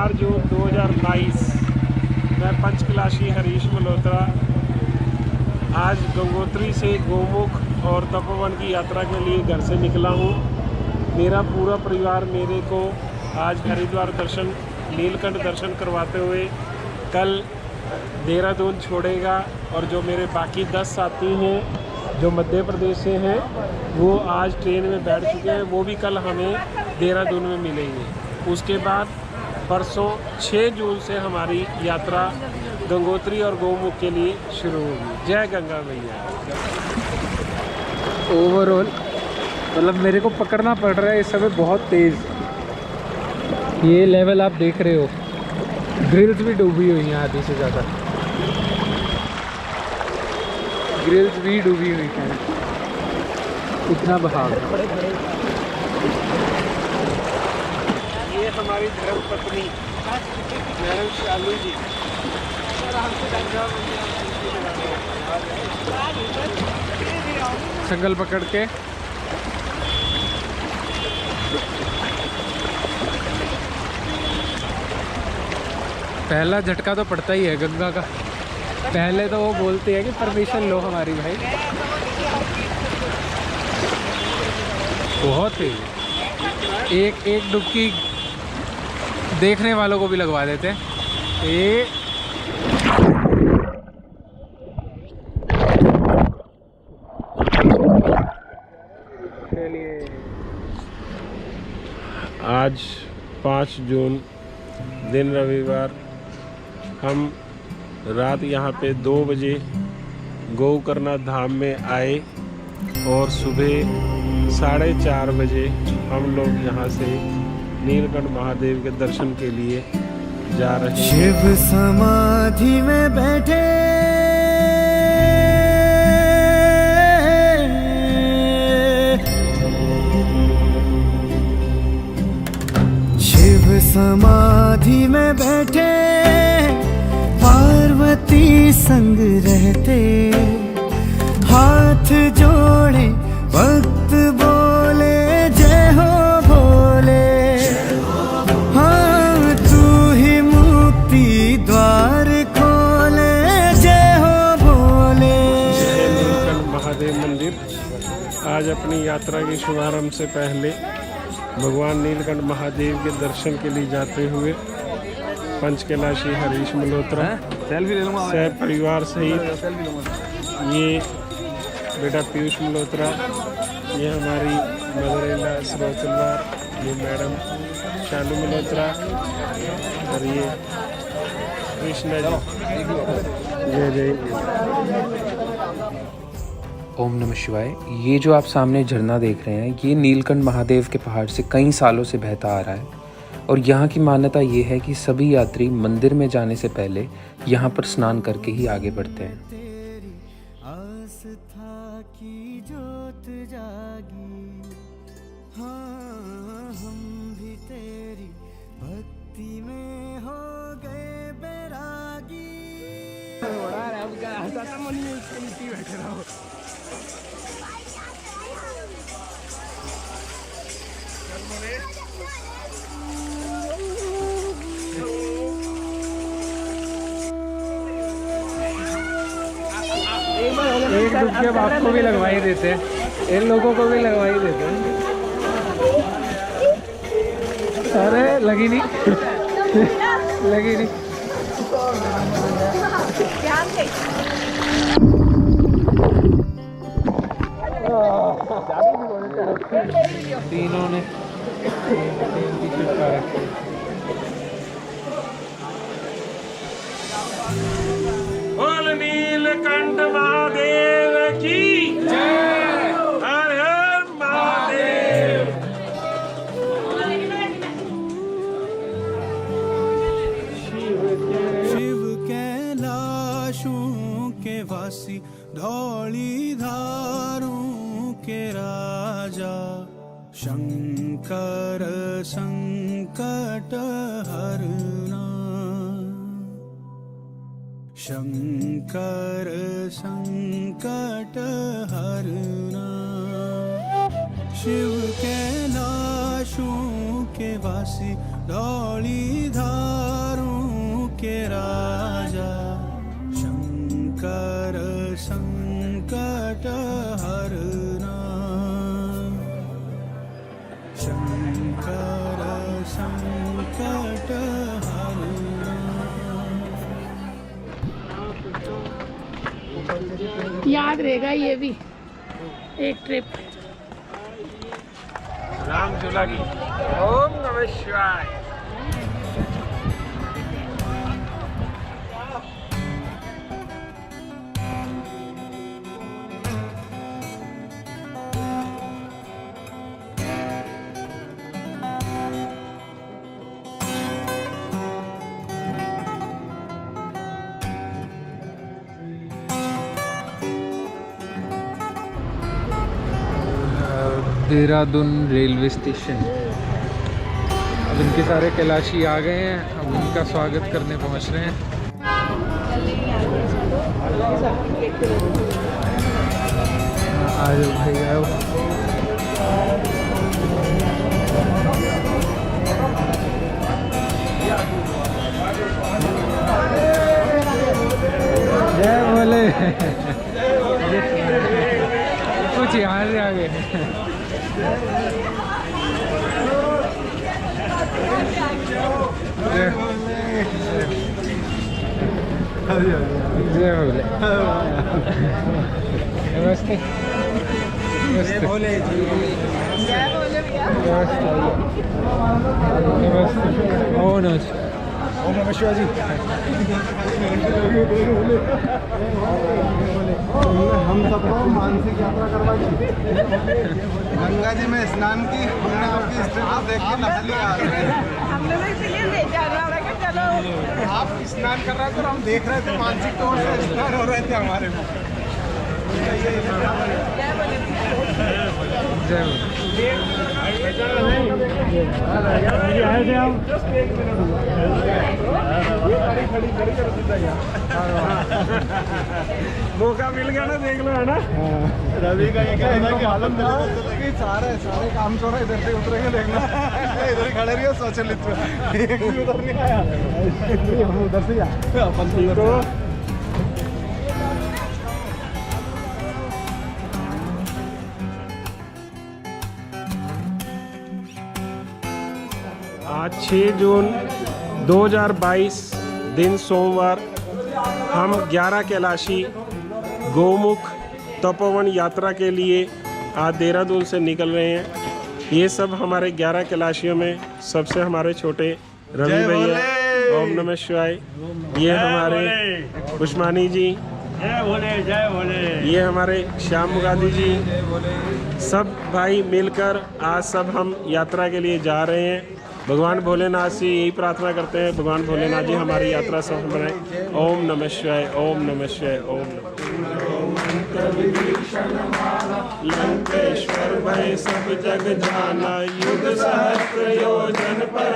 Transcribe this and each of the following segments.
4 जून 2022 मैं पंचकलाशी हरीश मल्होत्रा आज गंगोत्री से गोमुख और तपोवन की यात्रा के लिए घर से निकला हूँ। मेरा पूरा परिवार मेरे को आज हरिद्वार दर्शन, नीलकंठ दर्शन करवाते हुए कल देहरादून छोड़ेगा और जो मेरे बाकी 10 साथी हैं जो मध्य प्रदेश से हैं वो आज ट्रेन में बैठ चुके हैं, वो भी कल हमें देहरादून में मिलेंगे। उसके बाद परसों 6 जून से हमारी यात्रा गंगोत्री और गोमुख के लिए शुरू होगी। जय गंगा मैया। ओवरऑल मतलब मेरे को पकड़ना पड़ रहा है इस समय बहुत तेज़। ये लेवल आप देख रहे हो, ग्रिल्स भी डूबी हुई हैं आधी से ज़्यादा, ग्रिल्स भी डूबी हुई हैं, इतना बहाव है। ये हमारी धर्म पत्नी मैडम शालू जी संगल पकड़ के पहला झटका तो पड़ता ही है गंगा का। पहले तो वो बोलते हैं कि परमिशन लो हमारी भाई, बहुत ही एक एक डुबकी देखने वालों को भी लगवा देते हैं। ये आज 5 जून दिन रविवार, हम रात यहाँ पे 2 बजे गोकर्ण धाम में आए और सुबह 4:30 बजे हम लोग यहाँ से नीलकंठ महादेव के दर्शन के लिए जा रहे हैं। शिव समाधि में बैठे शिव समाधि में बैठे पार्वती संग रहते, हाथ जोड़े भक्त बोले जय हो भोले। हाँ तू ही मुक्ति द्वार खोले जय हो भोले। जय नीलकंठ महादेव मंदिर। आज अपनी यात्रा के शुभारंभ से पहले भगवान नीलकंठ महादेव के दर्शन के लिए जाते हुए पंचकलाशी हरीश मल्होत्रा सह परिवार सहित, ये बेटा पीयूष मल्होत्रा, ये हमारी मदर इन लॉ सरोजतलवार, ये मैडम शालू मल्होत्रा और ये कृष्णा जी। जय जय। ओम नमः शिवाय। ये जो आप सामने झरना देख रहे हैं ये नीलकंठ महादेव के पहाड़ से कई सालों से बहता आ रहा है और यहाँ की मान्यता ये है कि सभी यात्री मंदिर में जाने से पहले यहाँ पर स्नान करके ही आगे बढ़ते हैं। तेरी आस्था की जोत जागी, हाँ हम भी तेरी भक्ति में हो गए बैरागी। एक डुबकी अब आपको भी लगवाई देते हैं, इन लोगों को भी लगवाई देते हैं। अरे लगी नहीं लगी नहीं। तीनों ने बोल नीलकंठ महादेव की जय। हर हर महादेव। शिव कैलाशों के वासी, धौली धारों के राजा, शंकर संकट हरना, शंकर संकट हरना। शिव कैलाशों के वासी धौली धारों के राजा शंकर संकट हरना शंकर संकट हरना। याद रहेगा ये भी एक ट्रिप। राम झूला की ओम नमः शिवाय। Dehradun railway station. अब इनके सारे कैलाशी आ गए हैं, अब उनका स्वागत करने पहुंच रहे हैं। आ जाओ भाई आओ। जय बोले। कुछ यहाँ से आ गए। जय भोले। नमस्ते नमस्ते भोले जी। जय भोले भैया। नमस्ते। ओम नमः शिवाय जी। हम सबको मानसिक यात्रा करवा दी। गंगा जी में स्नान की हमने आपकी स्टेटस देख के नकली आ रहे हैं। हमने तो इसीलिए ले जाना लगा चलो। आप स्नान कर रहे थे और हम देख रहे थे, मानसिक तौर से स्नान हो रहे थे हमारे में। मौका मिल गया ना, देख लो है ना। रवि का ये कहना है कि मालूम कि सारे काम चोर इधर से उतरेंगे, देखना इधर ही खड़े रहिए स्वचालित में। एक भी उधर नहीं आया, हम उधर से अपन। आज 6 जून 2022 दिन सोमवार हम 11 कैलाशी गौमुख तपोवन यात्रा के लिए आज देहरादून से निकल रहे हैं। ये सब हमारे 11 कैलाशियों में सबसे हमारे छोटे रवि भैया, ओम नमः शिवाय। ये हमारे पुष्मानी जी, जय भोले जय भोले। ये हमारे श्याम मुगादी जी। सब भाई मिलकर आज सब हम यात्रा के लिए जा रहे हैं। भगवान भोलेनाथ से यही प्रार्थना करते हैं, भगवान भोलेनाथ जी हमारी यात्रा सफल बनाए। ओम नमः शिवाय, ओम नमः शिवाय, ओम लंकेश्वर भय सब जग जाना, युग सहस्त्र योजन पर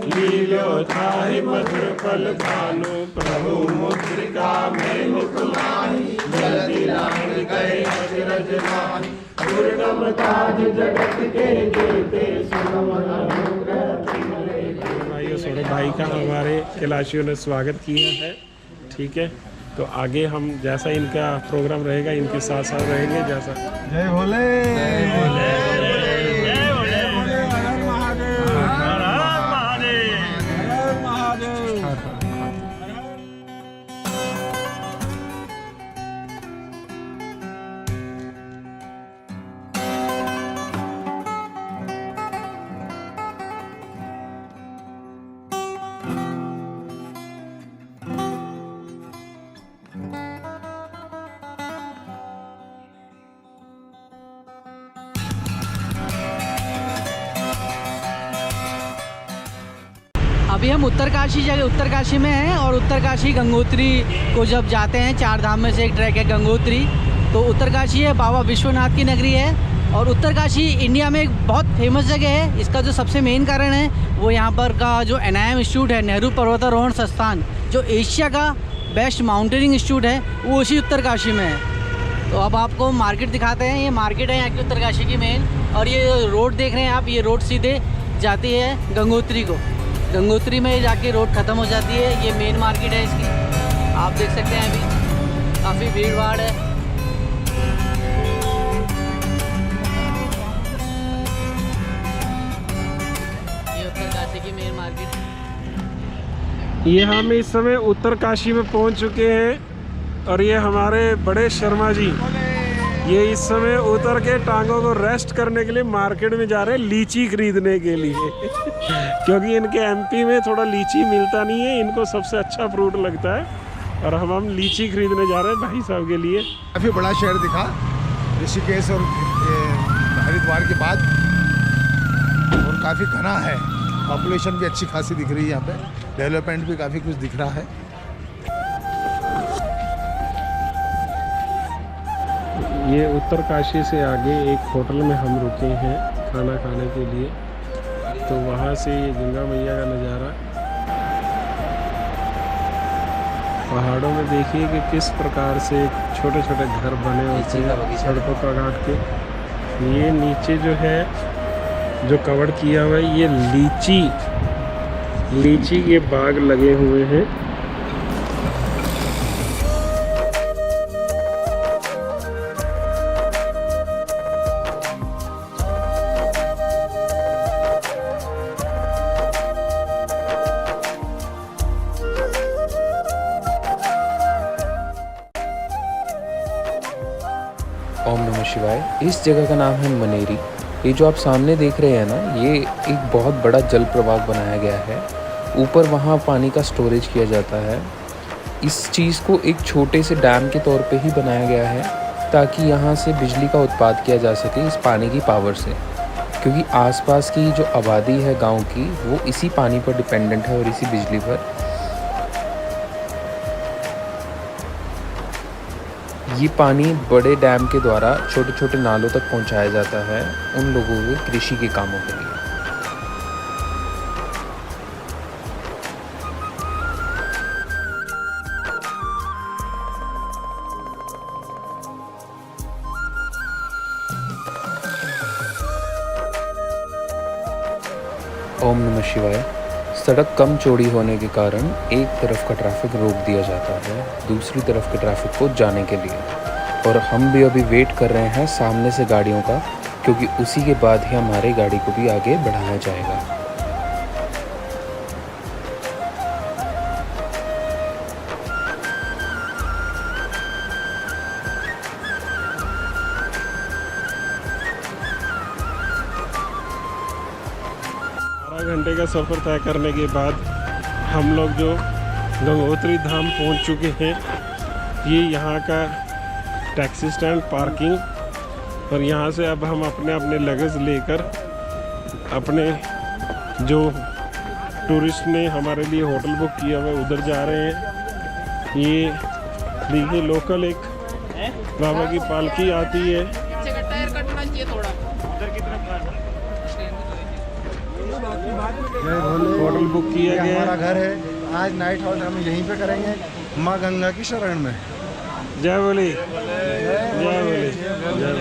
लीलो थाहि मधुर फल भानु, प्रभु मुद्रिका में मुकुमाही, जल्दी लांग गए अजरज नाहि, दुर्गम काज जगत के जेते, सुगम अनुग्रह तुम्हारे। भाइयों सौरभ भाई का हमारे कैलाशियों ने स्वागत किया है, ठीक है। तो आगे हम जैसा इनका प्रोग्राम रहेगा इनके साथ साथ रहेंगे जैसा। जय भोले जय भोले जय भोले भोले। हर महादेव हर महादेव हर महादेव। अभी हम उत्तरकाशी में हैं और उत्तरकाशी गंगोत्री को जब जाते हैं, 4 धाम में से एक ट्रैक है गंगोत्री। तो उत्तरकाशी है बाबा विश्वनाथ की नगरी है और उत्तरकाशी इंडिया में एक बहुत फेमस जगह है। इसका जो सबसे मेन कारण है वो यहाँ पर का जो NIM इंस्टीट्यूट है, नेहरू पर्वतारोहण संस्थान, जो एशिया का बेस्ट माउंटेनिंग इंस्टीट्यूट है, वो उसी उत्तरकाशी में है। तो अब आपको मार्केट दिखाते हैं। ये मार्केट है यहाँ की उत्तरकाशी की मेन, और ये रोड देख रहे हैं आप, ये रोड सीधे जाती है गंगोत्री को। गंगोत्री में जाके रोड ख़त्म हो जाती है। ये मेन मार्केट है इसकी, आप देख सकते हैं अभी काफ़ी भीड़ भाड़ है। ये उत्तरकाशी की मेन मार्केट। ये हम इस समय उत्तरकाशी में पहुंच चुके हैं और ये हमारे बड़े शर्मा जी, ये इस समय उतर के टांगों को रेस्ट करने के लिए मार्केट में जा रहे हैं लीची खरीदने के लिए क्योंकि इनके एमपी में थोड़ा लीची मिलता नहीं है, इनको सबसे अच्छा फ्रूट लगता है और हम लीची खरीदने जा रहे हैं भाई साहब के लिए। काफ़ी बड़ा शहर दिखा ऋषिकेश और हरिद्वार के बाद, और काफ़ी घना है, पॉपुलेशन भी अच्छी खासी दिख रही है यहाँ पे, डेवलपमेंट भी काफ़ी कुछ दिख रहा है। ये उत्तरकाशी से आगे एक होटल में हम रुके हैं खाना खाने के लिए, तो वहाँ से ये गंगा मैया का नज़ारा पहाड़ों में देखिए कि किस प्रकार से छोटे छोटे घर बने होते हैं सड़कों पर काट के। ये नीचे जो है जो कवर किया हुआ है ये लीची के बाग लगे हुए हैं। ओम नमः शिवाय। इस जगह का नाम है मनेरी। ये जो आप सामने देख रहे हैं ना, ये एक बहुत बड़ा जल प्रवाह बनाया गया है। ऊपर वहाँ पानी का स्टोरेज किया जाता है। इस चीज़ को एक छोटे से डैम के तौर पे ही बनाया गया है ताकि यहाँ से बिजली का उत्पाद किया जा सके इस पानी की पावर से, क्योंकि आसपास की जो आबादी है गांव की वो इसी पानी पर डिपेंडेंट है और इसी बिजली पर। ये पानी बड़े डैम के द्वारा छोटे छोटे नालों तक पहुंचाया जाता है उन लोगों के कृषि के कामों के लिए। ओम नमः शिवाय। सड़क कम चौड़ी होने के कारण एक तरफ का ट्रैफिक रोक दिया जाता है दूसरी तरफ के ट्रैफिक को जाने के लिए, और हम भी अभी वेट कर रहे हैं सामने से गाड़ियों का, क्योंकि उसी के बाद ही हमारी गाड़ी को भी आगे बढ़ाया जाएगा। घंटे का सफ़र तय करने के बाद हम लोग जो गंगोत्री धाम पहुंच चुके हैं। ये यहाँ का टैक्सी स्टैंड, पार्किंग, और यहाँ से अब हम अपने अपने लगेज लेकर अपने जो टूरिस्ट ने हमारे लिए होटल बुक किया हुआ उधर जा रहे हैं। ये देखिए लोकल एक बाबा की पालकी आती है। होटल बुक किया गया, हमारा घर है। आज नाइट हॉल्ट हम यहीं पे करेंगे माँ गंगा की शरण में। जय बोले, जय बोले, जय बोले।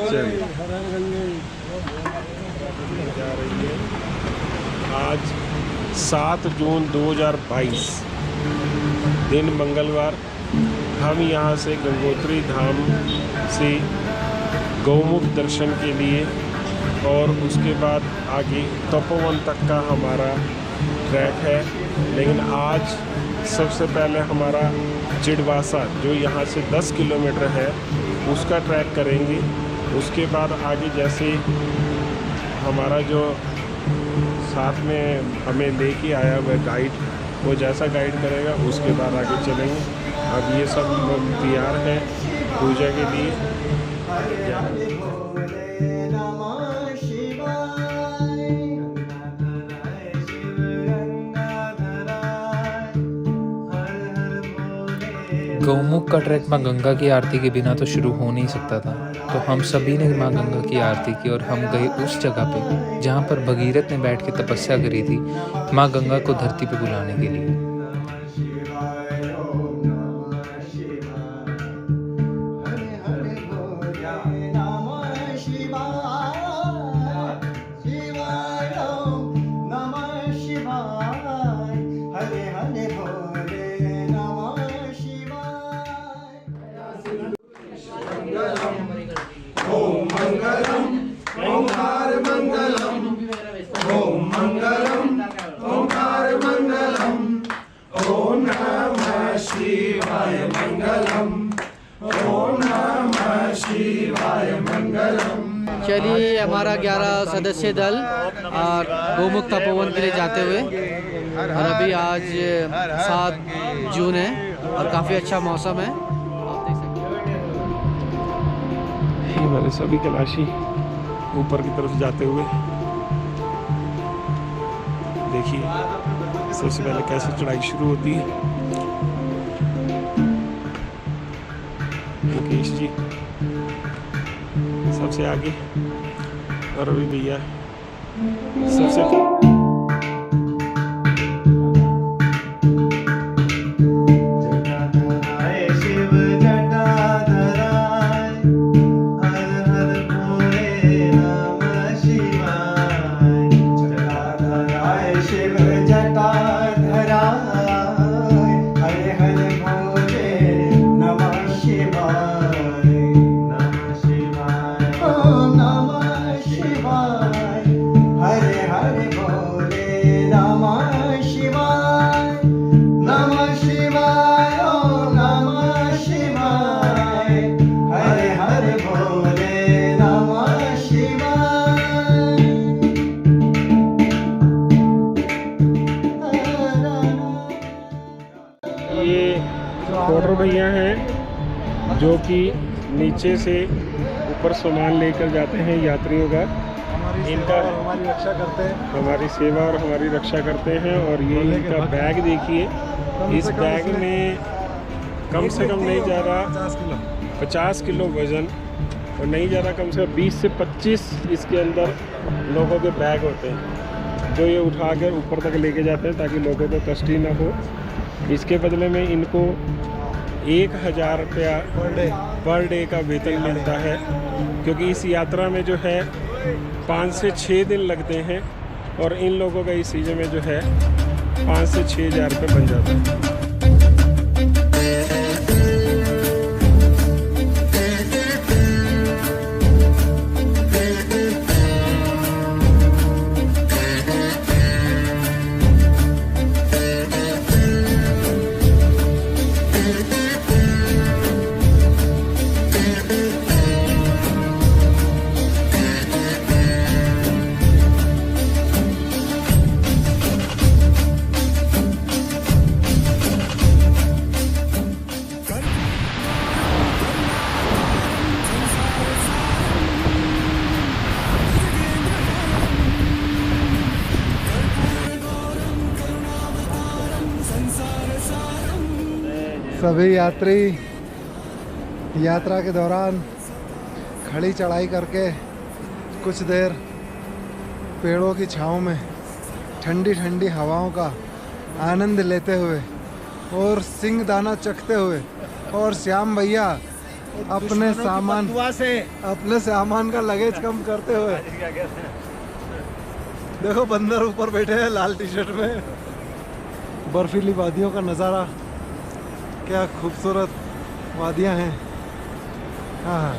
चलिए जा रही है आज 7 जून 2022 दिन मंगलवार। हम यहाँ से गंगोत्री धाम से गौमुख दर्शन के लिए और उसके बाद आगे तपोवन तक का हमारा ट्रैक है, लेकिन आज सबसे पहले हमारा चिड़वासा जो यहाँ से 10 किलोमीटर है उसका ट्रैक करेंगे। उसके बाद आगे जैसे हमारा जो साथ में हमें लेके आया हुआ गाइड, वो जैसा गाइड करेगा उसके बाद आगे चलेंगे। अब ये सब लोग तैयार हैं पूजा के लिए। गौमुख का ट्रैक माँ गंगा की आरती के बिना तो शुरू हो नहीं सकता था, तो हम सभी ने माँ गंगा की आरती की और हम गए उस जगह पे जहाँ पर भगीरथ ने बैठ के तपस्या करी थी माँ गंगा को धरती पे बुलाने के लिए। शिवाय चलिए हमारा 11 सदस्य दल और गोमुख तपोवन के लिए जाते हुए, और अभी आज 7 जून है और काफ़ी अच्छा मौसम है। ये हमारे सभी कैलाशी ऊपर की तरफ जाते हुए, देखिए सबसे पहले कैसे चढ़ाई शुरू होती है। मुकेश जी सबसे आगे और रवि भैया सबसे ऑर्डर भैया हैं जो कि नीचे से ऊपर सामान लेकर जाते हैं यात्रियों का। इनका हमारी रक्षा करते हैं, हमारी सेवा और हमारी रक्षा करते हैं। और ये इनका बैग देखिए, इस बैग में कम से कम नहीं जा रहा 50 किलो वज़न, और नहीं जा रहा कम से कम 20 से 25 इसके अंदर लोगों के बैग होते हैं जो ये उठाकर ऊपर तक लेके जाते हैं ताकि लोगों को कष्ट ही ना हो। इसके बदले में इनको 1000 रुपया पर डे का वेतन मिलता है, क्योंकि इस यात्रा में जो है 5 से 6 दिन लगते हैं और इन लोगों का इस सीजन में जो है 5 से 6 हज़ार रुपये बन जाता है। सभी यात्री यात्रा के दौरान खड़ी चढ़ाई करके कुछ देर पेड़ों की छांव में ठंडी ठंडी हवाओं का आनंद लेते हुए और सिंह दाना चखते हुए, और श्याम भैया अपने सामान का लगेज कम करते हुए, देखो बंदर ऊपर बैठे हैं लाल टी शर्ट में। बर्फीली वादियों का नज़ारा, क्या खूबसूरत वादियां हैं। हाँ,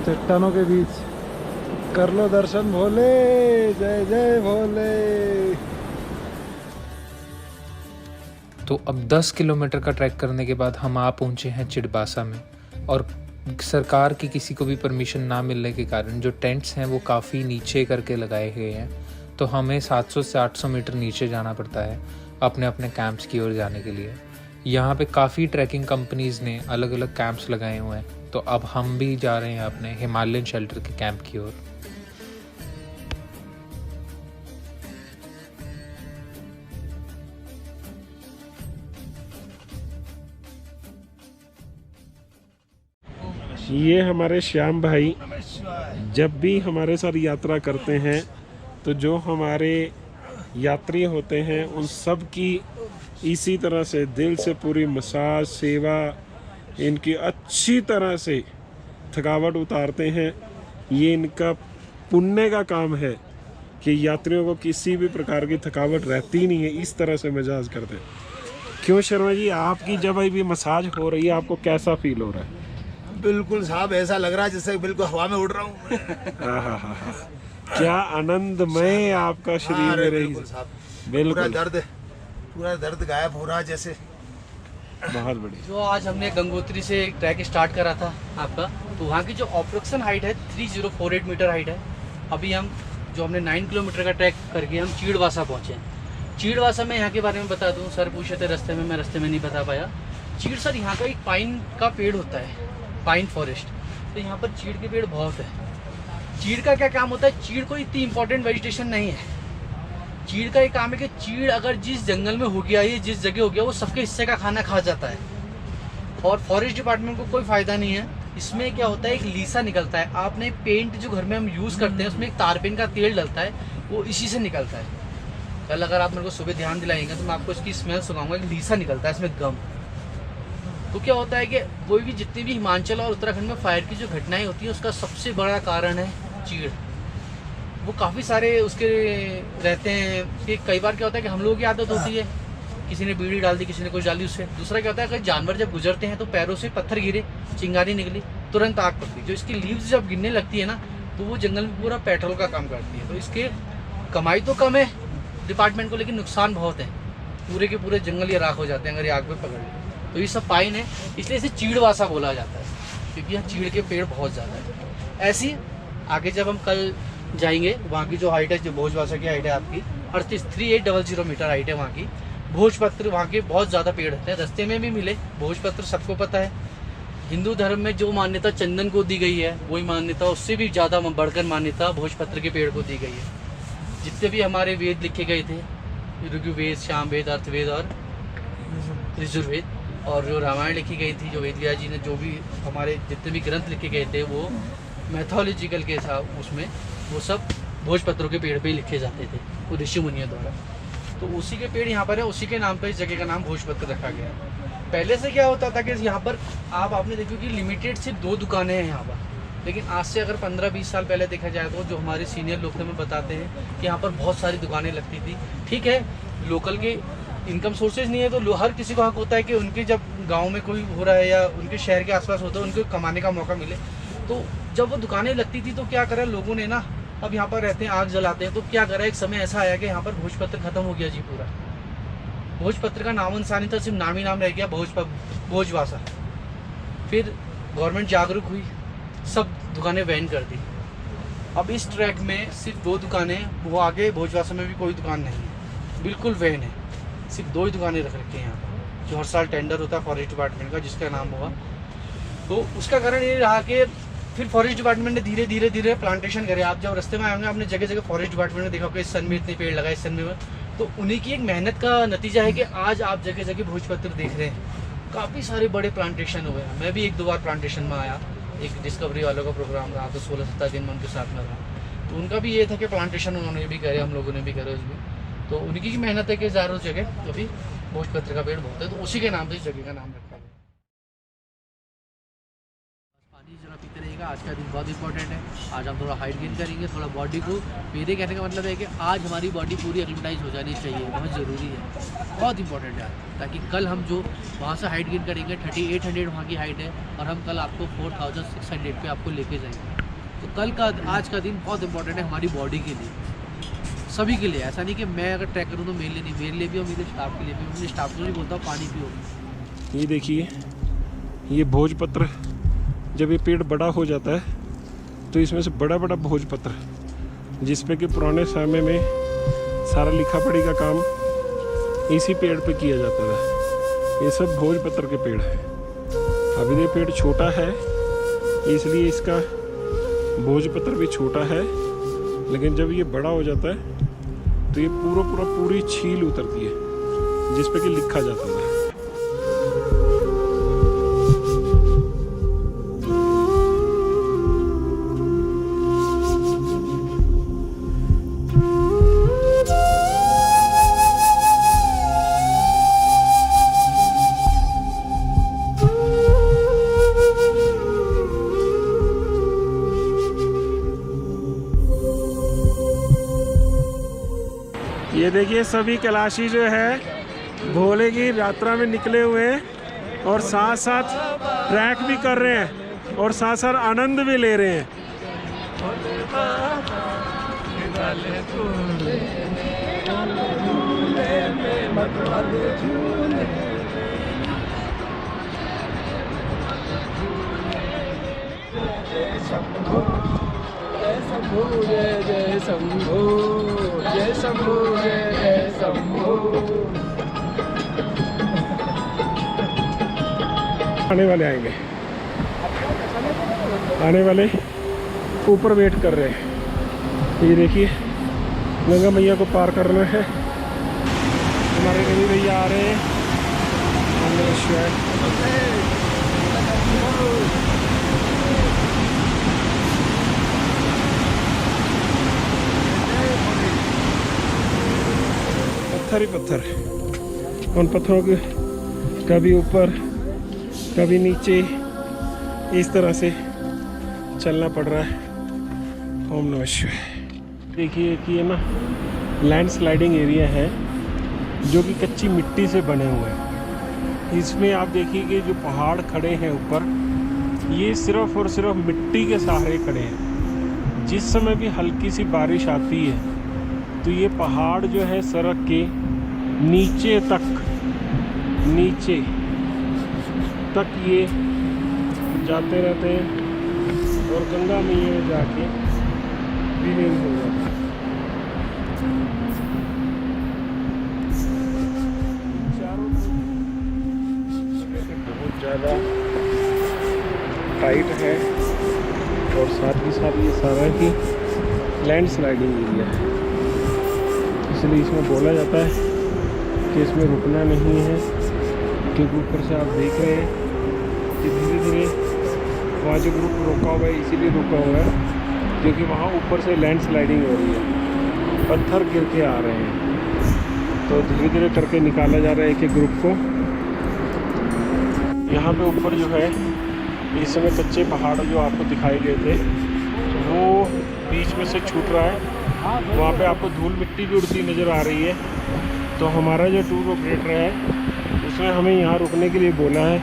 चट्टानों के बीच कर लो दर्शन भोले, जय जय भोले। तो अब 10 किलोमीटर का ट्रैक करने के बाद हम आ पहुँचे हैं चिड़बासा में, और सरकार की किसी को भी परमिशन ना मिलने के कारण जो टेंट्स हैं वो काफ़ी नीचे करके लगाए गए हैं, तो हमें 700 से 800 मीटर नीचे जाना पड़ता है अपने अपने कैंप्स की ओर जाने के लिए। यहाँ पे काफ़ी ट्रैकिंग कंपनीज़ ने अलग अलग कैंप्स लगाए हुए हैं, तो अब हम भी जा रहे हैं अपने हिमालयन शेल्टर के कैंप की ओर। ये हमारे श्याम भाई जब भी हमारे साथ यात्रा करते हैं तो जो हमारे यात्री होते हैं उन सब की इसी तरह से दिल से पूरी मसाज सेवा, इनकी अच्छी तरह से थकावट उतारते हैं। ये इनका पुण्य का काम है कि यात्रियों को किसी भी प्रकार की थकावट रहती नहीं है, इस तरह से मसाज करते हैं। क्यों शर्मा जी, आपकी जब अभी मसाज हो रही है आपको कैसा फील हो रहा है? बिल्कुल साहब, ऐसा लग रहा है जैसे बिल्कुल हवा में उड़ रहा हूँ। क्या आनंदमय आपका शरीर में रही। बिल्कुल पूरा दर्द गायब हो रहा है जैसे। बहुत बढ़िया। जो आज हमने गंगोत्री से ट्रैक स्टार्ट करा था आपका, तो वहाँ की जो ऑब्स्ट्रक्शन हाइट है 3048 मीटर हाइट है, अभी हम जो हमने 9 किलोमीटर का ट्रैक करके हम चीड़वासा पहुँचे हैं। चीड़वासा में यहाँ के बारे में बता दूँ, सर पूछे थे रास्ते में, मैं रास्ते में नहीं बता पाया। चीड़ सर यहाँ का एक पाइन का पेड़ होता है, पाइन फॉरेस्ट, तो यहाँ पर चीड़ के पेड़ बहुत है। चीड़ का क्या काम होता है, चीड़ कोई इतनी इंपॉर्टेंट वेजिटेशन नहीं है। चीड़ का एक काम है कि चीड़ अगर जिस जंगल में हो गया, ये जिस जगह हो गया, वो सबके हिस्से का खाना खा जाता है और फॉरेस्ट डिपार्टमेंट को कोई फ़ायदा नहीं है। इसमें क्या होता है, एक लीसा निकलता है। आपने पेंट जो घर में हम यूज़ करते हैं उसमें एक तारपीन का तेल डलता है, वो इसी से निकलता है। कल अगर आप मेरे को सुबह ध्यान दिलाएंगे तो मैं आपको इसकी स्मेल सुनाऊंगा। एक लीसा निकलता है इसमें गम। तो क्या होता है कि कोई भी जितनी भी हिमाचल और उत्तराखंड में फायर की जो घटनाएं होती हैं उसका सबसे बड़ा कारण है चीड़। वो काफ़ी सारे उसके रहते हैं कि कई बार क्या होता है कि हम लोगों की आदत होती है, किसी ने बीड़ी डाल दी, किसी ने कुछ डाली उससे। दूसरा क्या होता है, अगर जानवर जब गुजरते हैं तो पैरों से पत्थर गिरे, चिंगारी निकली, तुरंत आग पकड़ी। जो इसकी लीव्स जब गिरने लगती है ना, तो वो जंगल में पूरा पेट्रोल का काम करती है। तो इसके कमाई तो कम है डिपार्टमेंट को, लेकिन नुकसान बहुत है। पूरे के पूरे जंगल ये राख हो जाते हैं अगर ये आग में पकड़ ले। तो ये सब पाइन है, इसलिए इसे चीड़वासा बोला जाता है, क्योंकि यहाँ चीड़ के पेड़ बहुत ज़्यादा है। ऐसे ही आगे जब हम कल जाएंगे, वहाँ की जो हाइट है, जो भोजवासा की हाइट है आपकी 3800 मीटर हाइट है वहाँ की। भोजपत्र वहाँ के बहुत ज़्यादा पेड़ होते हैं, रास्ते में भी मिले। भोजपत्र सबको पता है, हिंदू धर्म में जो मान्यता चंदन को दी गई है, वही मान्यता, उससे भी ज़्यादा बढ़कर मान्यता भोजपत्र के पेड़ को दी गई है। जितने भी हमारे वेद लिखे गए थे, ऋग्वेद, सामवेद, अर्थवेद और यजुर्वेद, और जो रामायण लिखी गई थी, जो वेद व्यास जी ने जो भी हमारे जितने भी ग्रंथ लिखे गए थे, वो मैथोलॉजिकल के था, उसमें वो सब भोजपत्रों के पेड़ पे लिखे जाते थे, वो ऋषि मुनियों द्वारा। तो उसी के पेड़ यहाँ पर है, उसी के नाम पर इस जगह का नाम भोजपत्र रखा गया। पहले से क्या होता था कि यहाँ पर आपने देखो कि लिमिटेड सिर्फ 2 दुकानें हैं यहाँ पर, लेकिन आज से अगर 15-20 साल पहले देखा जाए तो जो हमारे सीनियर लोग थे, हमें बताते हैं कि यहाँ पर बहुत सारी दुकानें लगती थी। ठीक है, लोकल के इनकम सोर्सेज नहीं है, तो हर किसी को हक होता है कि उनके जब गांव में कोई हो रहा है या उनके शहर के आसपास होता है, उनको कमाने का मौका मिले। तो जब वो दुकानें लगती थी तो क्या करा लोगों ने ना, अब यहाँ पर रहते हैं, आग जलाते हैं, तो क्या करा, एक समय ऐसा आया कि यहाँ पर भोजपत्र खत्म हो गया जी पूरा। भोजपत्र का नामो निशान नहीं था, सिर्फ नाम ही नाम रह गया, भोजवासा। फिर गवर्नमेंट जागरूक हुई, सब दुकानें बैन कर दी। अब इस ट्रैक में सिर्फ 2 दुकानें, वो आगे भोजवासा में भी कोई दुकान नहीं है, बिल्कुल वैन है। सिर्फ 2 ही दुकानें रख रखी हैं यहाँ पर, जो हर साल टेंडर होता है फॉरेस्ट डिपार्टमेंट का, जिसका नाम हुआ। तो उसका कारण ये रहा कि फिर फॉरेस्ट डिपार्टमेंट ने धीरे धीरे प्लांटेशन करे। आप जब रास्ते में आएंगे, आपने जगह जगह फॉरेस्ट डिपार्टमेंट ने देखा कि इस सन में इतने पेड़ लगाए, इस सन में, तो उन्हीं की एक मेहनत का नतीजा है कि आज आप जगह जगह भोजपत्र देख रहे हैं। काफ़ी सारे बड़े प्लांटेशन हुए हैं। मैं भी 1-2 बार प्लांटेशन में आया, एक डिस्कवरी वालों का प्रोग्राम रहा, तो 16-17 दिन में उनके साथ में रहा। तो उनका भी ये था कि प्लांटेशन उन्होंने भी करे, हम लोगों ने भी करे उसमें। तो उनकी मेहनत है कि ज़्यादा जगह अभी भोजपत्र का पेड़ बहुत है, तो उसी के नाम से इस जगह का नाम रखा गया। पानी जरा पीते रहेगा। आज का दिन बहुत इंपॉर्टेंट है। आज हम थोड़ा हाइट गेन करेंगे, थोड़ा बॉडी को, मेरे कहने का मतलब है कि आज हमारी बॉडी पूरी एक्लिमेटाइज हो जानी चाहिए, बहुत ज़रूरी है, बहुत इंपॉर्टेंट है, ताकि कल हम जो वहाँ से हाइट गेन करेंगे, 3800 वहाँ की हाइट है, और हम कल आपको 4600 पे आपको लेके जाएंगे। तो कल का, आज का दिन बहुत इंपॉर्टेंट है हमारी बॉडी के लिए, सभी के लिए। ऐसा नहीं कि मैं अगर ट्रैक करूँ तो मेरे लिए नहीं, मेरे लिए भी और मेरे स्टाफ के लिए भी। अपने स्टाफ को भी बोलता हूँ पानी पियो। ये देखिए, ये भोजपत्र जब ये पेड़ बड़ा हो जाता है तो इसमें से बड़ा बड़ा भोजपत्र, जिसमें कि पुराने समय में सारा लिखा पढ़ी का काम इसी पेड़ पे किया जाता था। ये सब भोजपत्र के पेड़ हैं। अभी ये पेड़ छोटा है, इसलिए इसका भोजपत्र भी छोटा है, लेकिन जब ये बड़ा हो जाता है तो ये पूरी छील उतरती है, जिस पे कि लिखा जाता था। ये देखिए, सभी कैलाशी जो है भोले की यात्रा में निकले हुए हैं और साथ साथ ट्रैक भी कर रहे हैं और साथ साथ आनंद भी ले रहे हैं। शंभो जय शंभो जय शंभो। आने वाले आएंगे, आने वाले ऊपर वेट कर रहे हैं। ये देखिए गंगा मैया को पार करना है। हमारे रवि भैया आ रहे हैं। पत्थर ही पत्थर, उन पत्थरों के कभी ऊपर कभी नीचे इस तरह से चलना पड़ रहा है। ओम नमः शिवाय। देखिए कि ये ना लैंड स्लाइडिंग एरिया है जो कि कच्ची मिट्टी से बने हुए हैं। इसमें आप देखिए कि जो पहाड़ खड़े हैं ऊपर, ये सिर्फ और सिर्फ मिट्टी के सहारे खड़े हैं। जिस समय भी हल्की सी बारिश आती है तो ये पहाड़ जो है सड़क के नीचे तक ये जाते रहते हैं और गंगा मैया में जाके विलीन हो जाते हैं। बहुत ज़्यादा टाइट है और साथ ही साथ ये सारा ही लैंड स्लाइडिंग एरिया है, इसलिए इसमें बोला जाता है कि इसमें रुकना नहीं है। क्योंकि ऊपर से आप देख रहे हैं कि धीरे धीरे वहाँ जो ग्रुप रुका हुआ है, इसीलिए रुका हुआ है क्योंकि वहाँ ऊपर से लैंड स्लाइडिंग हो रही है, पत्थर गिर के आ रहे हैं। तो धीरे धीरे करके निकाला जा रहा है एक एक ग्रुप को। यहाँ पे ऊपर जो है इस समय कच्चे पहाड़ जो आपको दिखाए गए थे वो बीच में से छूट रहा है। वहाँ पे आपको धूल मिट्टी भी उड़ती नज़र आ रही है। तो हमारा जो टूर ऑपरेटर है उसने हमें यहाँ रुकने के लिए बोला है।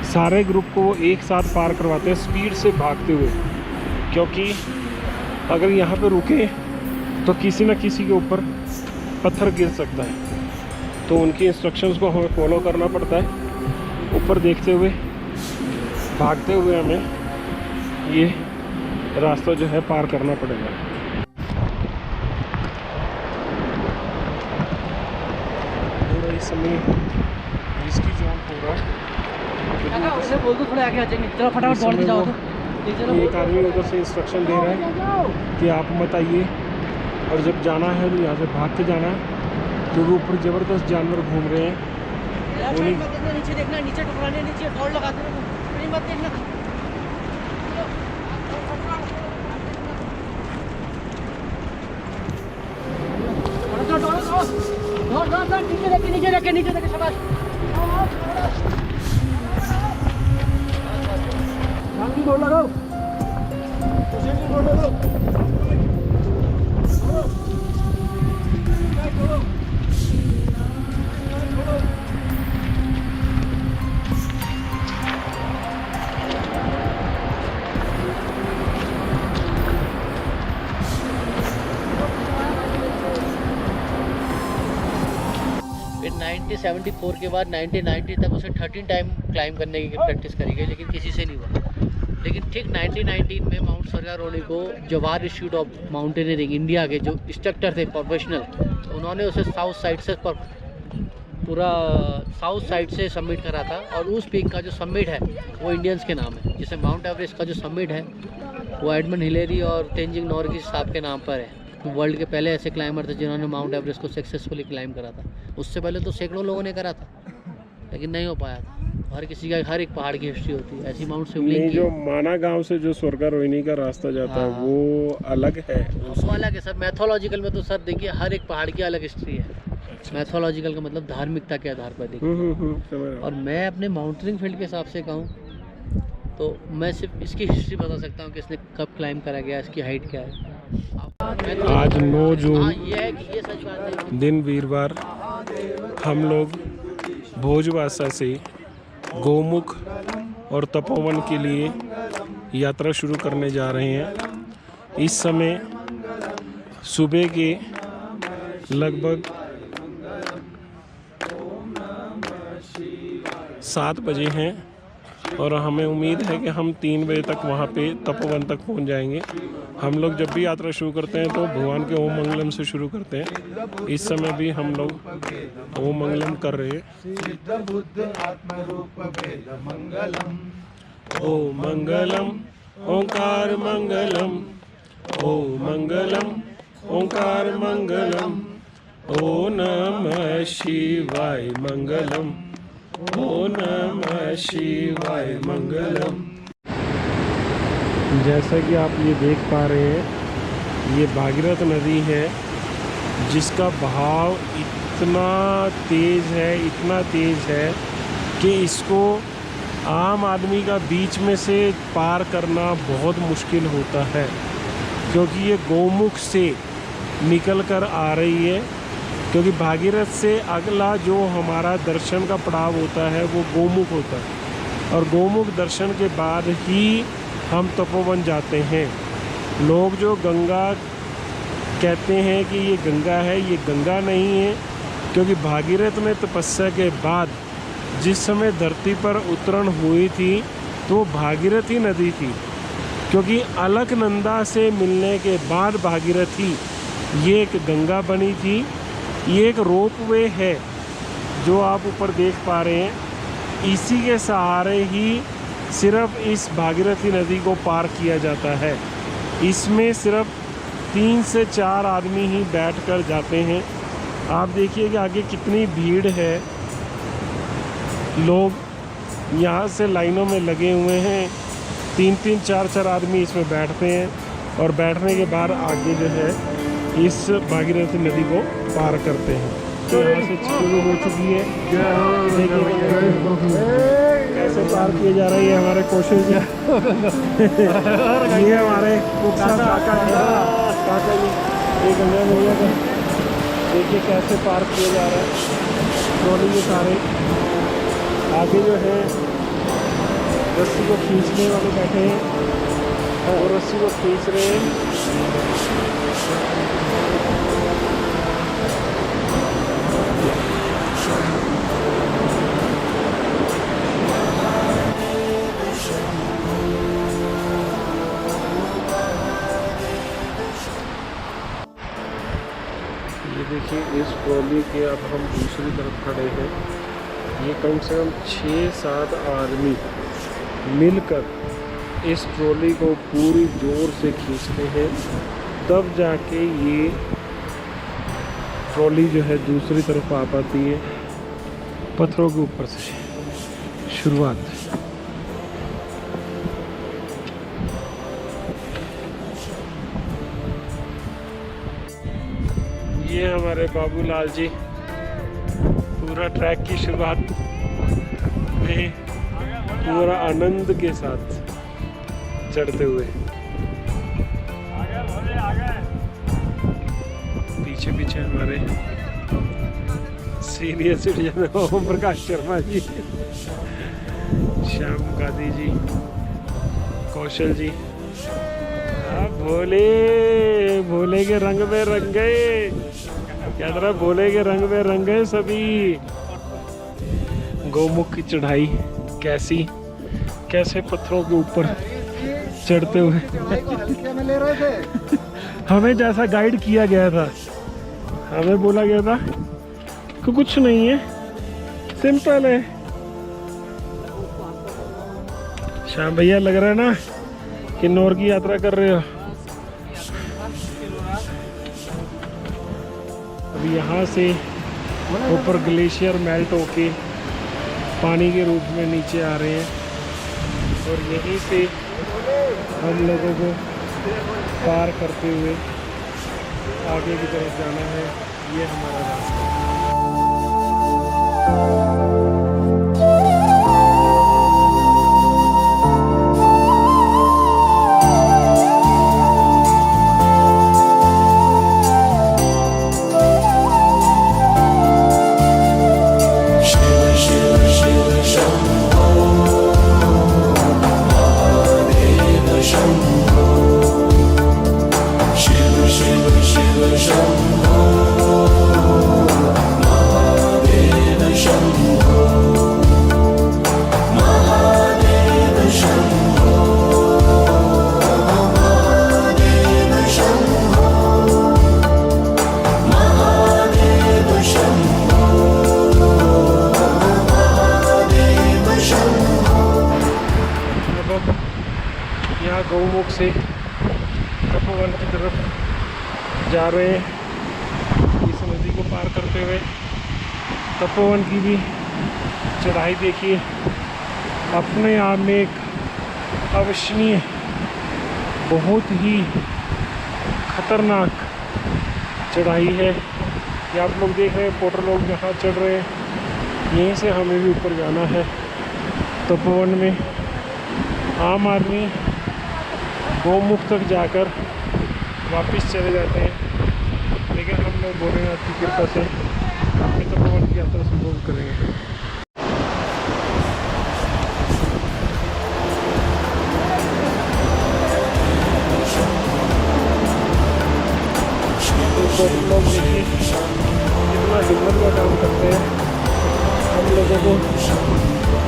सारे ग्रुप को वो एक साथ पार करवाते हैं स्पीड से भागते हुए, क्योंकि अगर यहाँ पे रुके तो किसी न किसी के ऊपर पत्थर गिर सकता है। तो उनकी इंस्ट्रक्शंस को हमें फॉलो करना पड़ता है। ऊपर देखते हुए भागते हुए हमें ये रास्ता जो है पार करना पड़ेगा। पूरा इस समय रिस्की जोन पूरा बोल दो थोड़ा आगे आ जाएंगे, चलो फटाफट दौड़ के जाओ। एक आदमी उधर से इंस्ट्रक्शन दे रहा है कि आप मत आइए, और जब जाना है तो यहाँ से भाग के जाना है क्योंकि ऊपर ज़बरदस्त जानवर घूम रहे हैं। नीचे देखना, नीचे टुकराने, नीचे दौड़ लगा देना, मत देखना। नीचे देखे शाबाश। दौड़ लगाओ। फिर 1974 के बाद 1990 तक उसे 13 टाइम क्लाइम करने की प्रैक्टिस करी गई, लेकिन किसी से नहीं हुआ। लेकिन ठीक 1919 में माउंट सरगारोनी को Jawahar institute of mountaineering India के जो इंस्ट्रक्टर थे प्रोफेशनल, उन्होंने उसे साउथ साइड से पूरा साउथ साइड से सबमिट करा था। और उस पीक का जो सबमिट है वो इंडियंस के नाम है। जैसे माउंट एवरेस्ट का जो सबमिट है वो एडमंड हिलेरी और तेंजिंग नोर्गे साहब के नाम पर है। वर्ल्ड के पहले ऐसे क्लाइंबर थे जिन्होंने माउंट एवरेस्ट को सक्सेसफुली क्लाइम करा था। उससे पहले तो सैकड़ों लोगों ने करा था लेकिन नहीं हो पाया था। हर किसी का हर एक पहाड़ की हिस्ट्री होती है। ऐसी माउंट शिवलिंग जो माना गांव से जो स्वर्गारोहिणी का रास्ता जाता है वो अलग है। वो अलग है सर। मैथोलॉजिकल में तो सर देखिए हर एक पहाड़ की अलग हिस्ट्री है। मैथोलॉजिकल का मतलब धार्मिकता के आधार पर देखिए। और मैं अपने माउंटेनिंग फील्ड के हिसाब से कहूँ तो मैं सिर्फ इसकी हिस्ट्री बता सकता हूँ कि इसने कब क्लाइम करा गया, इसकी हाइट क्या है। आज 9 जून ये सच बात है। दिन वीरवार हम लोग भोजवासा से गोमुख और तपोवन के लिए यात्रा शुरू करने जा रहे हैं। इस समय सुबह के लगभग 7 बजे हैं और हमें उम्मीद है कि हम 3 बजे तक वहाँ पे तपोवन तक पहुँच जाएंगे। हम लोग जब भी यात्रा शुरू करते हैं तो भगवान के ओम मंगलम से शुरू करते हैं। इस समय भी हम लोग ओम मंगलम कर रहे हैं। ओम मंगलम ओंकार मंगलम, ओम मंगलम ओंकार मंगलम, ओ नमः शिवाय मंगलम, ओ नमः शिवाय मंगलम। जैसा कि आप ये देख पा रहे हैं, ये भागीरथ नदी है जिसका बहाव इतना तेज़ है, इतना तेज़ है कि इसको आम आदमी का बीच में से पार करना बहुत मुश्किल होता है, क्योंकि ये गौमुख से निकल कर आ रही है। क्योंकि भागीरथ से अगला जो हमारा दर्शन का पड़ाव होता है वो गोमुख होता है, और गोमुख दर्शन के बाद ही हम तपोवन जाते हैं। लोग जो गंगा कहते हैं कि ये गंगा है, ये गंगा नहीं है, क्योंकि भागीरथ में तपस्या के बाद जिस समय धरती पर उतरण हुई थी तो वो भागीरथी नदी थी, क्योंकि अलकनंदा से मिलने के बाद भागीरथी ये एक गंगा बनी थी। ये एक रोपवे है जो आप ऊपर देख पा रहे हैं, इसी के सहारे ही सिर्फ इस भागीरथी नदी को पार किया जाता है। इसमें सिर्फ 3 से 4 आदमी ही बैठकर जाते हैं। आप देखिए कि आगे कितनी भीड़ है, लोग यहाँ से लाइनों में लगे हुए हैं। 3-3, 4-4 आदमी इसमें बैठते हैं और बैठने के बाद आगे जो है इस भागीरथी नदी को पार करते हैं। तो यहाँ से शुरू हो चुकी है, कैसे पार किए जा रही है हमारे कौशल जी। ये हमारे काका जी, ये गंगा मैया का देखिए कैसे पार किया जा रहा है। ट्रॉली के सारे आगे जो है रस्सी को खींचने वाले बैठे हैं और रस्सी को खींच रहे हैं। ये देखिए इस ट्रॉली के अब हम दूसरी तरफ खड़े हैं। ये कम से कम 6-7 आदमी मिलकर इस ट्रॉली को पूरी जोर से खींचते हैं, तब जाके ये ट्रॉली जो है दूसरी तरफ आ पाती है। पत्थरों के ऊपर से शुरुआत। ये हमारे बाबूलाल जी पूरा ट्रैक की शुरुआत में पूरा आनंद के साथ चढ़ते हुए, पीछे पीछे हमारे सीनियर सिटीजन ओम प्रकाश शर्मा जी, श्याम गांधी जी, कौशल जी। भोले भोले के रंग में रंगे, क्या तरह भोले के रंग में रंगे सभी। गौमुख की चढ़ाई कैसे पत्थरों के ऊपर चढ़ते हुए हमें जैसा गाइड किया गया था, हमें बोला गया था कि कुछ नहीं है, सिंपल है। श्याम भैया लग रहा है ना कि नौर की यात्रा कर रहे हो। अभी यहाँ से ऊपर ग्लेशियर मेल्ट होके पानी के रूप में नीचे आ रहे हैं और यहीं से हम लोगों को पार करते हुए आगे की तरफ जाना है। ये हमारा रास्ता है। से तपोवन की तरफ जा रहे हैं इस नदी को पार करते हुए। तपोवन की भी चढ़ाई देखिए, अपने आप में एक अविश्वसनीय, बहुत ही खतरनाक चढ़ाई है। ये आप लोग देख रहे हैं, पोटर लोग यहाँ चढ़ रहे हैं, यहीं से हमें भी ऊपर जाना है तपोवन में। आम आदमी गौमुख तक जाकर वापस चले जाते हैं, लेकिन हम लोग भोलेनाथ की कृपा से अपने तपोवन की यात्रा संभव करेंगे। तो लोग देखिए कितना हिम्मत का काम करते हैं। हम लोगों को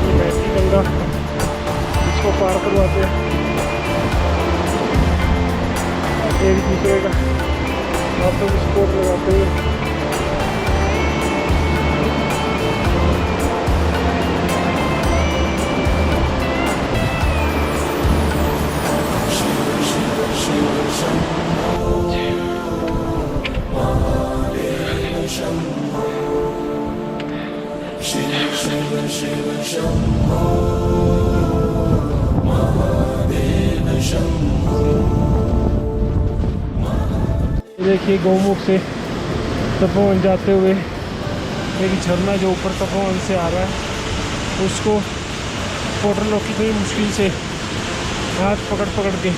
ये बहती गंगा इसको पार करवाते हैं, एक दूसरे का हाथों में सपोर्ट लगाते हैं। देखिए गौमुख से तपोवन जाते हुए एक झरना जो ऊपर तपोवन से आ रहा है, उसको पोटर लोग की बड़ी मुश्किल से हाथ पकड़ पकड़ के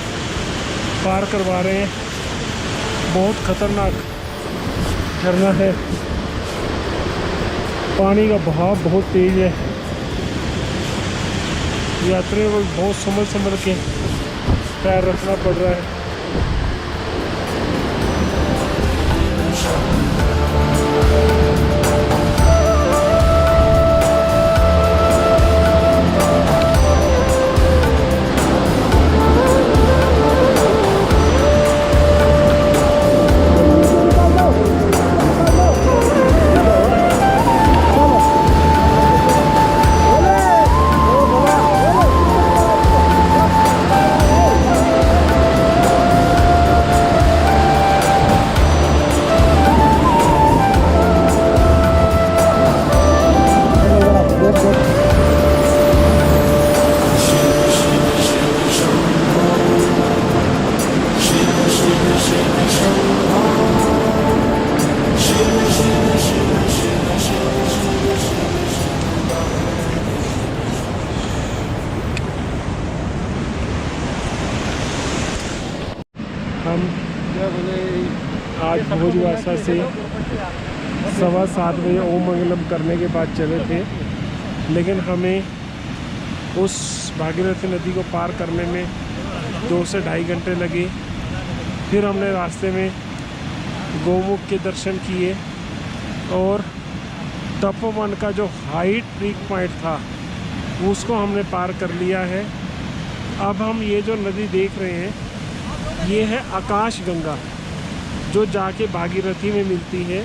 पार करवा रहे हैं। बहुत खतरनाक झरना है, पानी का बहाव बहुत तेज है। यात्रियों को बहुत संभल के पैर रखना पड़ रहा है। हम आज भोजवासा से 7:15 बजे ओम मंगलम करने के बाद चले थे, लेकिन हमें उस भागीरथी नदी को पार करने में 2 से ढाई घंटे लगे। फिर हमने रास्ते में गौमुख के दर्शन किए और तपोवन का जो हाइट पीक पॉइंट था उसको हमने पार कर लिया है। अब हम ये जो नदी देख रहे हैं ये है आकाश गंगा, जो जाके भागीरथी में मिलती है।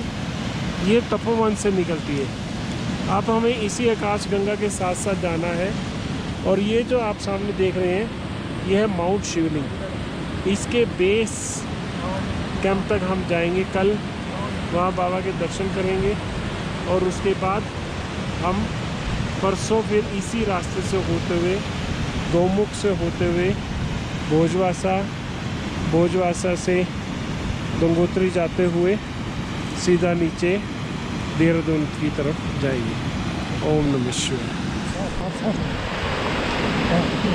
ये तपोवन से निकलती है। अब हमें इसी आकाश गंगा के साथ साथ जाना है। और ये जो आप सामने देख रहे हैं ये है माउंट शिवलिंग। इसके बेस कैंप तक हम जाएंगे कल, वहाँ बाबा के दर्शन करेंगे और उसके बाद हम परसों फिर इसी रास्ते से होते हुए गौमुख से होते हुए भोजवासा से गंगोत्री जाते हुए सीधा नीचे देहरादून की तरफ जाएंगे। ओम नमः शिवाय।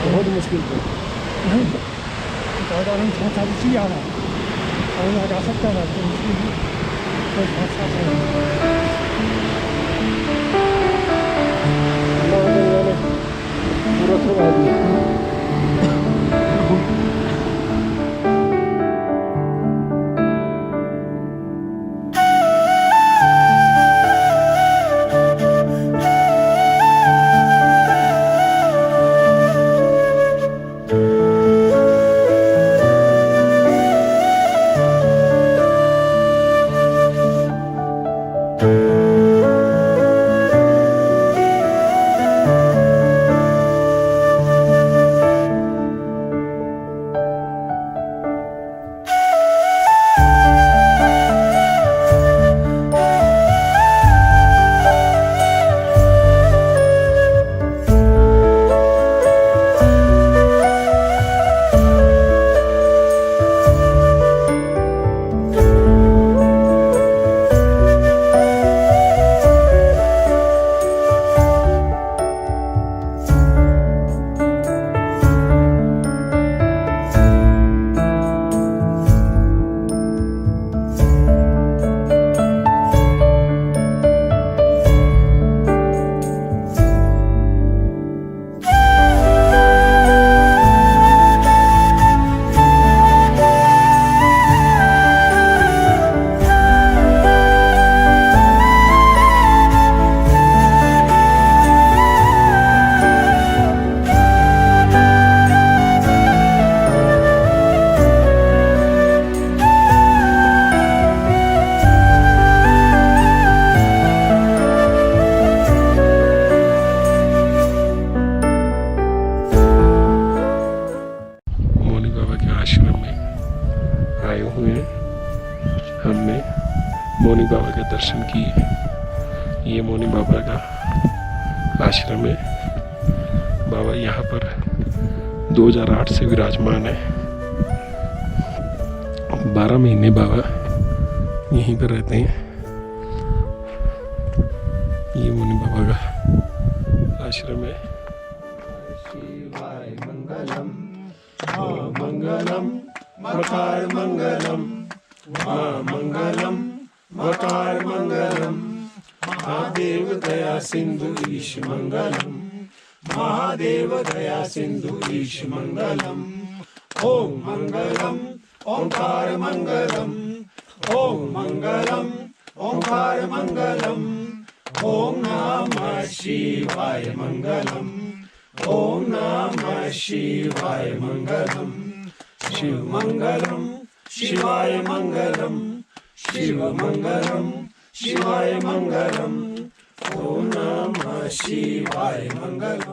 बहुत मुश्किल पूरा करवा दिया। हमने मौनी बाबा के दर्शन किए। ये मौनी बाबा का आश्रम है। बाबा यहाँ पर 2008 से विराजमान है। 12 महीने बाबा यहीं पर रहते हैं। ये मौनी बाबा का आश्रम है। शिवाय मंगलम, मंगलम मकार मंगलम, मंगलम मकार मंगलम, महादेव दया सिंधु ईश मंगलम, महादेव दया सिंधु ईश मंगलम। ओम मंगलम ओंकार मंगलम, ओम मंगलम ओंकार मंगलम, ओम नमः शिवाय मंगलम, ओम नमः शिवाय मंगलम। शिव मंगलम शिवाय मंगलम, शिव मंगलम शिवाय मंगलम, ओम नमः शिवाय मंगलम।